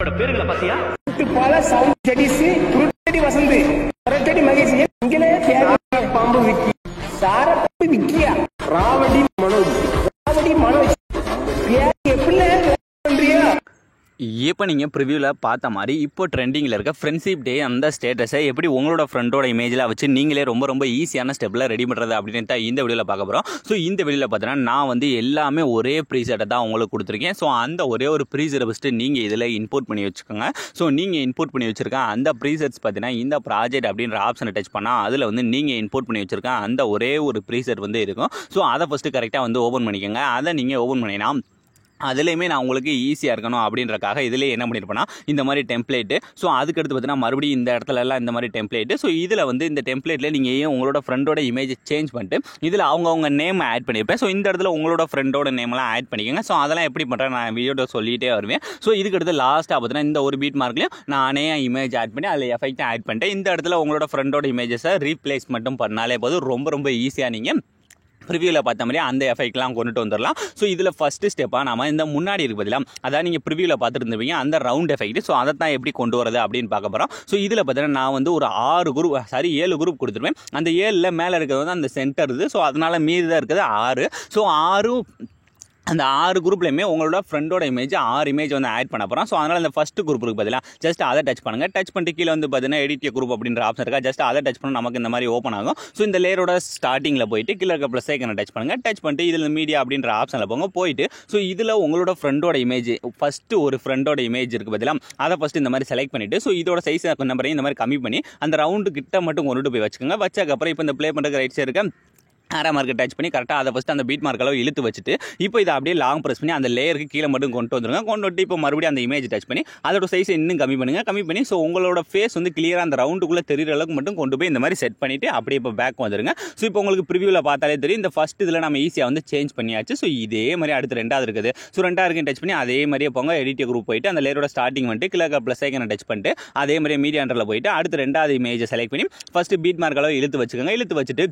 பேருங்களை பாத்தியா? பல sound studies குருட்டடி Vasanth குருட்டடி Mahesh இங்கலே பாம்பு விக்கி சார விக்கியா ராவடி மனோஜ் எப்படி பண்றியா? இப்போ நீங்கள் ப்ரிவியூவில் பார்த்த மாதிரி இப்போ ட்ரெண்டிங்கில் இருக்க ஃப்ரெண்ட்ஷிப் டே அந்த ஸ்டேட்டஸை எப்படி உங்களோட ஃப்ரெண்டோட இமேஜில் வச்சு நீங்களே ரொம்ப ஈஸியான ஸ்டெப்பில் ரெடி பண்ணுறது அப்படின்னு தான் இந்த வீடியோவில் பார்க்க போகிறோம். ஸோ இந்த வீடியோவில் பார்த்தீங்கன்னா நான் வந்து எல்லாமே ஒரே ப்ரீசெட்டை தான் உங்களுக்கு கொடுத்துருக்கேன். ஸோ அந்த ஒரே ஒரு ப்ரீசெட்டை ஃபஸ்ட்டு நீங்கள் இதில் இன்புட் பண்ணி வச்சுக்கோங்க. ஸோ நீங்கள் இன்புட் பண்ணி வச்சுருக்க அந்த ப்ரீசெட்ஸ் பார்த்தீங்கன்னா இந்த ப்ராஜெக்ட் அப்படின்ற ஆப்ஷனை டச் பண்ணால் அதில் வந்து நீங்கள் இன்புட் பண்ணி வச்சுருக்க அந்த ஒரே ஒரு ப்ரீசெட் வந்து இருக்கும். ஸோ அதை ஃபஸ்ட்டு கரெக்டாக வந்து ஓப்பன் பண்ணிக்கோங்க. அதை நீங்கள் ஓப்பன் பண்ணினா அதுலேயுமே நான் உங்களுக்கு ஈஸியாக இருக்கணும் அப்படின்றக்காக இதிலே என்ன பண்ணியிருப்பேன்னா இந்த மாதிரி டெம்ப்ளேட்டு. ஸோ அதுக்கடுத்து பார்த்தீங்கன்னா மறுபடியும் இந்த இடத்துலலாம் இந்த மாதிரி டெம்ப்ளேட்டு. ஸோ இதில் வந்து இந்த டெம்ப்ளேட்டில் நீங்கள் ஏன் உங்களோட ஃப்ரெண்டோட இமேஜ் சேஞ்ச் பண்ணிட்டு இதில் அவங்க நேம் ஆட் பண்ணியிருப்பேன். ஸோ இந்த இடத்துல உங்களோட ஃப்ரெண்டோட நேம்லாம் ஆட் பண்ணிக்கோங்க. ஸோ அதெல்லாம் எப்படி பண்ணுறேன் நான் வீடியோட சொல்லிகிட்டே வருவேன். ஸோ இதுக்கடுத்து லாஸ்ட்டாக பார்த்தீங்கன்னா இந்த ஒரு பீட் மார்க்லையும் நானே இமேஜ் ஆட் பண்ணி அதில் எஃபெக்டாக ஆட் பண்ணிட்டேன். இந்த இடத்துல உங்களோட ஃப்ரெண்டோட இமேஜஸை ரீப்ளேஸ் மட்டும் பண்ணாலே போதும் ரொம்ப ஈஸியாக நீங்கள் ப்ரிவியூவில் பார்த்த மாதிரி அந்த எஃபெக்ட்லாம் கொண்டுட்டு வந்துடலாம். ஸோ இதில் ஃபஸ்ட்டு ஸ்டெப்பாக நம்ம இந்த முன்னாடி இருக்கு பதிலாக அதாவது நீங்கள் ப்ரிவியூவில் பார்த்துட்டு இருந்தீங்க அந்த ரவுண்ட் எஃபெக்ட். ஸோ அதை தான் எப்படி கொண்டு வரது அப்படின்னு பார்க்க போகிறோம். ஸோ இதில் பார்த்தீங்கன்னா நான் வந்து ஒரு 7 குரூப் கொடுத்துருவேன். அந்த 7ல் மேலே இருக்கிறது வந்து அந்த சென்டர் இது. ஸோ அதனால் மீதி தான் இருக்குது 6. ஸோ 6 அந்த 6 குரூப்லையுமே உங்களோட ஃப்ரெண்டோட இமேஜ் 6 இமேஜ் வந்து ஆட் பண்ண போகிறோம். ஸோ அதனால் அந்த ஃபஸ்ட்டு குரூப்புக்கு பதிலாக ஜஸ்ட் அதை டச் பண்ணுங்கள். டச் பண்ணிட்டு கீழே வந்து பார்த்தீங்கன்னா எடிட் குரூப் அப்படின்ற ஆப்ஷன் இருக்கா, ஜஸ்ட் அதை டச் பண்ணால் நமக்கு இந்த மாதிரி ஓப்பன் ஆகும். ஸோ இந்த லேயரோட ஸ்டார்டிங்கில் போயிட்டு கீழே இருக்க ப்ளஸ் ஐக்கனை டச் பண்ணுங்கள். டச் பண்ணிட்டு இதில் மீடியா அப்படின்ற ஆப்ஷனில் போயிட்டு ஸோ இதில் உங்களோட ஃப்ரெண்டோட இமேஜ் ஃபஸ்ட்டு ஒரு ஃப்ரெண்டோட இமேஜ் இருக்குது பதிலாக அதை ஃபஸ்ட்டு இந்த மாதிரி செலக்ட் பண்ணிவிட்டு ஸோ இதோட சைஸ் நம்பரையும் இந்த மாதிரி கம்மி பண்ணி அந்த ரவுண்டு கிட்ட மட்டும் கொண்டுட்டு போய் வச்சுக்கோங்க. வச்சதுக்கப்புறம் இப்போ இந்த ப்ளே பண்ணுறதுக்கு ரைட் சைடு இருக்க ஆரா மார்க்கை டச் பண்ணி கரெக்டாக அதை ஃபஸ்ட்டு அந்த பீட் மார்க் அளவு இழுத்து வச்சுட்டு இப்போ இதை அப்படியே லாங் ப்ரெஸ் பண்ணி அந்த லேயருக்கு கீழே மட்டும் கொண்டு வந்துருங்க. கொண்டு வந்துட்டு இப்போ மறுபடியும் அந்த இமேஜ் டச் பண்ணி அதோட சைஸை இன்னும் கம்மி பண்ணி ஸோ உங்களோட ஃபேஸ் வந்து கிளியராக அந்த ரவுண்டுக்குள்ளே தெரிகிற அளவுக்கு மட்டும் கொண்டு போய் இந்த மாதிரி செட் பண்ணிவிட்டு அப்படியே இப்போ பேக் வந்துருங்க. ஸோ இப்போ உங்களுக்கு ப்ரிவியூவில் பார்த்தாலே தெரியும் இந்த ஃபஸ்ட் இதில் நம்ம ஈஸியாக வந்து சேஞ்ச் பண்ணியாச்சு. ஸோ இதே மாதிரி அடுத்து 2வது இருக்குது. ஸோ 2வது டச் பண்ணி அதே மாதிரியே போங்க எடிட் குரூப் போயிட்டு அந்த லேயரோட ஸ்டார்டிங் வந்துட்டு கிழக்க ப்ளஸ் ஐக்கனை டச் பண்ணிட்டு அதே மாதிரியே மீடியா அண்டரில் போயிட்டு அடுத்து 2வது இமேஜை செலக்ட் பண்ணி ஃபஸ்ட்டு பீட் மார்க் அளவு இழுத்து வச்சுக்கோங்க. இழுத்து வச்சுட்டு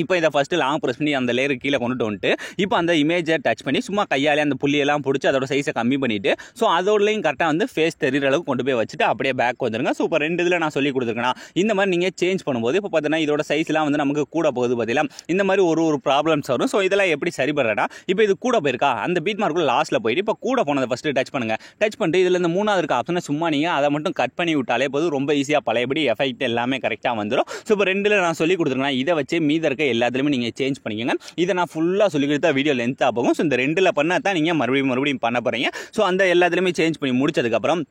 இப்போ இதை ஃபஸ்ட்டு லாங் ப்ரெஸ் பண்ணி அந்த லேயருக்கு கீழே கொண்டுட்டு வந்துட்டு இப்போ அந்த இமேஜை டச் பண்ணி சும்மா கையாலே அந்த புள்ளியெல்லாம் பிடிச்சி அதோட சைஸை கம்மி பண்ணிவிட்டு ஸோ அதோடலையும் கரெக்டாக வந்து ஃபேஸ் தெரிகிற அளவுக்கு கொண்டு போய் வச்சுட்டு அப்படியே பேக் வந்துருங்க. ஸோ இப்போ 2 இதில் நான் சொல்லி கொடுத்துருக்கேன்னா இந்த மாதிரி நீங்கள் சேஞ்ச் பண்ணும்போது இப்போ பார்த்தீங்கன்னா இதோட சைஸ்லாம் வந்து நமக்கு கூட போகுது பார்த்தீங்களா, இந்த மாதிரி ஒரு ப்ராப்ளம்ஸ் வரும். ஸோ இதெல்லாம் எப்படி சரி பண்ணுறேன்னா இப்போ இது கூட போயிருக்கா அந்த பீட் மார்க்குள்ள லாஸ்ட்டில் போயிட்டு இப்போ கூட போனதை ஃபஸ்ட்டு டச் பண்ணுங்கள். டச் பண்ணிட்டு இதில் இந்த 3வது இருக்க ஆப்ஷனை சும்மா நீங்கள் அதை மட்டும் கட் பண்ணி விட்டாலே போதும் ரொம்ப ஈஸியாக பழையபடி எஃபெக்ட் எல்லாமே கரெக்டாக வந்துடும். ஸோ இப்போ 2ல் நான் சொல்லி கொடுத்துருக்கேன்னா இதை வச்சு மீத இருக்க எல்லாத்துலேயுமே நீங்கள் சேஞ்ச் பண்ணிக்கங்க. இதை நான் ஃபுல்லாக சொல்லி கொடுத்தா வீடியோ லென்த்தாக போகும். ஸோ இந்த 2ல் பண்ணால் தான் நீங்கள் மறுபடியும் பண்ண போகிறீங்க. ஸோ அந்த எல்லாத்துலேயுமே சேஞ்ச் பண்ணி முடிச்சதுக்கப்புறம்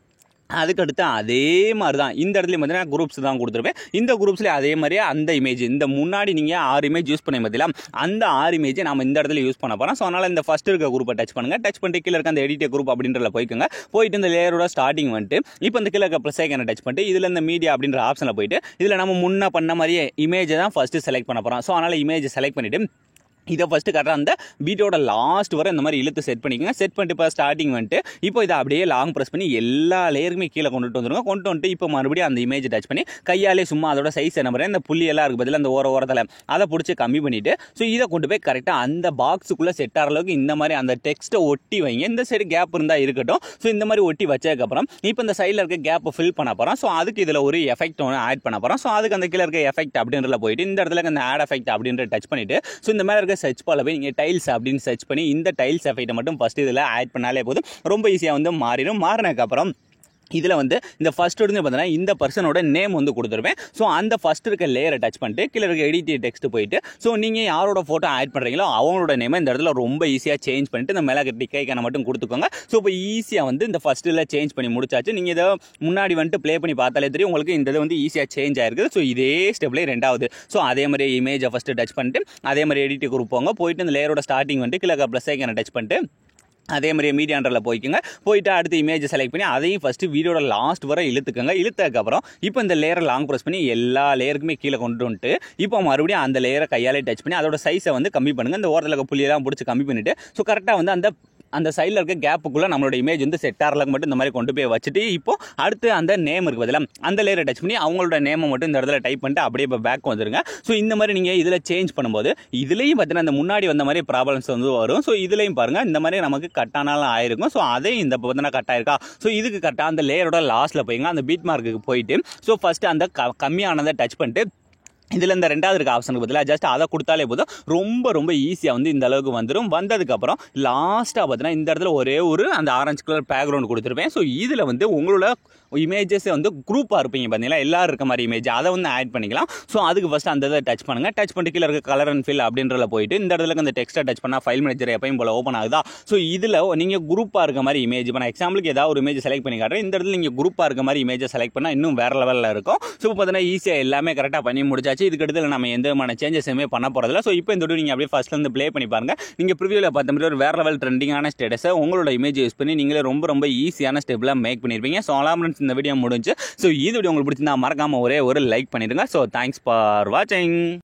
அதுக்கடுத்து அதே மாதிரி தான் இந்த இடத்துல பார்த்தீங்கன்னா குரூப்ஸ் தான் கொடுத்துருப்பேன். இந்த குரூப்ஸ்லேயே அதே மாதிரியே அந்த இமேஜ் இந்த முன்னாடி நீங்கள் 6 இமேஜ் யூஸ் பண்ணி பார்த்தீங்களா அந்த 6 இமேஜை நம்ம இந்த இடத்துல யூஸ் பண்ண போகிறோம். ஸோ அதனால் இந்த ஃபஸ்ட் இருக்க குரூப்பை டச் பண்ணுங்கள். டச் பண்ணிட்டு கீழே இருக்க அந்த எடிட் குரூப் அப்படின்றத போயிட்டு இந்த லேயரோட ஸ்டார்டிங் வந்துட்டு இப்போ இந்த கீழே இருக்க ப்ளஸ் ஐக்கனை டச் பண்ணிட்டு இதில் இந்த மீடியா அப்படின்ற ஆப்ஷனில் போயிட்டு இதில் நம்ம முன்னே பண்ண மாதிரியே இமேஜை தான் ஃபஸ்ட்டு செலக்ட் பண்ண போகிறோம். ஸோ அதனால் இமேஜை செலக்ட் பண்ணிவிட்டு இதை ஃபஸ்ட்டு கரெக்டாக அந்த பீட்டோட லாஸ்ட் வரை இந்த மாதிரி இழுத்து செட் பண்ணிக்கோங்க. செட் பண்ணிட்டு இப்போ ஸ்டார்டிங் வந்துட்டு இப்போ இதை அப்படியே லாங் ப்ரெஸ் பண்ணி எல்லா லேயருமே கீழே கொண்டுட்டு வந்துட்டு இப்போ மறுபடியும் அந்த இமேஜ் டச் பண்ணி கையாலே சும்மா அதோட சைஸ் என்ன பண்ணுறேன் இந்த புள்ளியெல்லாம் இருக்குது பதில் அந்த ஓரத்தில் அதை பிடிச்சி கம்மி பண்ணிவிட்டு ஸோ இதை கொண்டு போய் கரெக்டாக அந்த பாக்ஸுக்குள்ளே செட் ஆகிற அளவுக்கு இந்த மாதிரி அந்த டெக்ஸ்ட்டை ஒட்டி வைங்க. இந்த சைடு கேப் இருந்தால் இருக்கட்டும். ஸோ இந்த மாதிரி ஒட்டி வச்சதுக்கப்புறம் இப்போ இந்த சைடில் இருக்க கேப்பை ஃபில் பண்ண போகிறோம். ஸோ அதுக்கு இதில் ஒரு எஃபெக்ட் ஒன்று ஆட் பண்ண போகிறோம். ஸோ அதுக்கு அந்த கீழே இருக்க எஃபெக்ட் அப்படின்றத போயிட்டு இந்த இடத்துல அந்த ஆட் எஃபெக்ட் அப்படின்ற டச் பண்ணிவிட்டு ஸோ இந்த மாதிரி இருக்க சர்ச் பால போய் நீங்கள் டைல்ஸ் அப்படின்னு சர்ச் பண்ணி இந்த டைல்ஸ் எஃபெக்ட்டை மட்டும் ஃபஸ்ட் இதில் ஆட் பண்ணாலே போதும் ரொம்ப ஈஸியாக வந்து மாறினதுக்கப்புறம் இதில் வந்து இந்த ஃபஸ்ட் இருந்து பார்த்தீங்கன்னா இந்த பர்சனோட நேம் வந்து கொடுத்துருவேன். ஸோ அந்த ஃபஸ்ட் இருக்க லேயரை டச் பண்ணிட்டு கீழே இருக்க எடிட் டெக்ஸ்ட் போயிட்டு ஸோ நீங்கள் யாரோட ஃபோட்டோ ஆட் பண்ணுறீங்களோ அவங்களோட நேமை இந்த இடத்துல ரொம்ப ஈஸியாக சேஞ்ச் பண்ணிட்டு இந்த மேலே டிக் ஐக்கான மட்டும் கொடுத்துக்கோங்க. ஸோ இப்போ ஈஸியாக வந்து இந்த ஃபஸ்ட்டில் சேஞ்ச் பண்ணி முடிச்சாச்சு. நீங்கள் இதை முன்னாடி வந்துட்டு ப்ளே பண்ணி பார்த்தாலே தெரியும் உங்களுக்கு இந்த இது வந்து ஈஸியாக சேஞ்ச் ஆயிருக்குது. ஸோ இதே ஸ்டெப்லேயே 2வது ஸோ அதே மாதிரி இமேஜை ஃபஸ்ட்டு டச் பண்ணிட்டு அதே மாதிரி எடிட் கொடுப்போங்க. போயிட்டு இந்த லேயரோட ஸ்டார்டிங் வந்துட்டு கீழே ப்ளஸ் ஐக்கான டச் பண்ணிட்டு அதே மாதிரி மீடியா அண்டரில் போயிட்டு அடுத்து இமேஜ் செலக்ட் பண்ணி அதையும் ஃபஸ்ட்டு வீடியோட லாஸ்ட் வரை இழுத்ததுக்கப்புறம் இப்போ இந்த லேயரை லாங் ப்ரெஸ் பண்ணி எல்லா லேயருக்குமே கீழே கொண்டு வந்துட்டு இப்போ மறுபடியும் அந்த லேயரை கையாலே டச் பண்ணி அதோட சைஸை வந்து கம்மி பண்ணுங்கள். இந்த ஓரத்தில் இருக்க புள்ளியெல்லாம் பிடிச்சி கம்மி பண்ணிவிட்டு ஸோ கரெக்டாக வந்து அந்த சைடில் இருக்க கேப்புக்குள்ளே நம்மளோட இமேஜ் வந்து செட் ஆகிறதுக்கு மட்டும் இந்த மாதிரி கொண்டு போய் வச்சுட்டு இப்போ அடுத்து அந்த நேம் இருக்குது பதிலாக அந்த லேயரை டச் பண்ணி அவங்களோட நேமை மட்டும் இந்த இடத்துல டைப் பண்ணிட்டு அப்படியே இப்போ பேக் வந்துருங்க. ஸோ இந்த மாதிரி நீங்கள் இதில் சேஞ்ச் பண்ணும்போது இதுலேயும் பார்த்தீங்கன்னா இந்த முன்னாடி வந்த மாதிரி ப்ராப்ளம்ஸ் வந்து வரும். ஸோ இதுலேயும் பாருங்கள் இந்த மாதிரி நமக்கு கட்டானாலும் ஆயிருக்கும். ஸோ அதையும் இந்த பார்த்தீங்கன்னா கட் ஆயிருக்கா. ஸோ இதுக்கு கரெக்டாக அந்த லேயரோட லாஸ்ட்டில் போய்ங்க அந்த பீட் மார்க்குக்கு போயிட்டு ஸோ ஃபஸ்ட்டு அந்த கம்மியானதை டச் பண்ணிட்டு இதில் இந்த ரெண்டாவது இருக்க ஆப்ஷனுக்கு பதிலாக ஜஸ்ட் அதை கொடுத்தாலே போதும் ரொம்ப ரொம்ப ஈஸியாக வந்து இந்த அளவுக்கு வந்துடும். வந்ததுக்கப்புறம் லாஸ்ட்டாக பார்த்தீங்கன்னா இந்த இடத்துல ஒரே ஒரு அந்த ஆரஞ்சு கலர் பேக்ரவுண்ட் கொடுத்துருப்பேன். ஸோ இதில் வந்து உங்களோட இமேஜஸ் வந்து குரூப்பாக இருப்பீங்க பார்த்தீங்களா, எல்லாரும் இருக்க மாதிரி இமேஜ் அதை வந்து ஆட் பண்ணிக்கலாம். ஸோ அதுக்கு ஃபஸ்ட்டு அந்த இதை டச் பண்ணுங்கள். டச் பண்ணிட்டு கீழே இருக்க கலர் அண்ட் ஃபில் அப்படின்றத போயிட்டு இந்த இடத்துல இந்த டெக்ஸ்ட்டை டச் பண்ணால் ஃபைல் மேனேஜர் எப்பயும் போல் ஓப்பன் ஆகுதா. ஸோ இதில் நீங்கள் குரூப்பாக இருக்க மாதிரி இமேஜ் இப்போ நான் எக்ஸாம்பிளுக்கு ஏதாவது ஒரு இமேஜ் செலக்ட் பண்ணி காட்டுறேன். இந்த இடத்துல நீங்கள் குரூப்பாக இருக்க மாதிரி இமேஜை செலக்ட் பண்ணால் இன்னும் வேறு லெவலில் இருக்கும். ஸோ பார்த்தீங்கன்னா ஈஸியாக எல்லாமே கரெக்டாக பண்ணி முடிச்சாச்சு. இதுக்கு அடுத்து நம்ம எந்த விதமான சேஞ்சஸ் எதுவுமே பண்ண போகிறதில்ல. ஸோ இப்போ இந்த வீடியோ நீங்கள் அப்படியே ஃபர்ஸ்ட்லேருந்து ப்ளே பண்ணி பாருங்கள். நீங்கள் ப்ரிவியூவில் பார்த்த மாதிரி ஒரு வேறு லெவல் ட்ரெண்டிங்கான ஸ்டேட்டஸை உங்களோட இமேஜ் யூஸ் பண்ணி நீங்களே ரொம்ப ரொம்ப ஈஸியான ஸ்டெப்பில் மேக் பண்ணியிருப்பீங்க. ஸோ அலாமன்ஸ் இந்த வீடியோ முடிஞ்சு. ஸோ இது வீடியோ உங்களுக்கு பிடிச்சிருந்தா மறக்காமல் ஒரே ஒரு லைக் பண்ணிடுங்க. ஸோ தேங்க்ஸ் ஃபார் வாட்சிங்.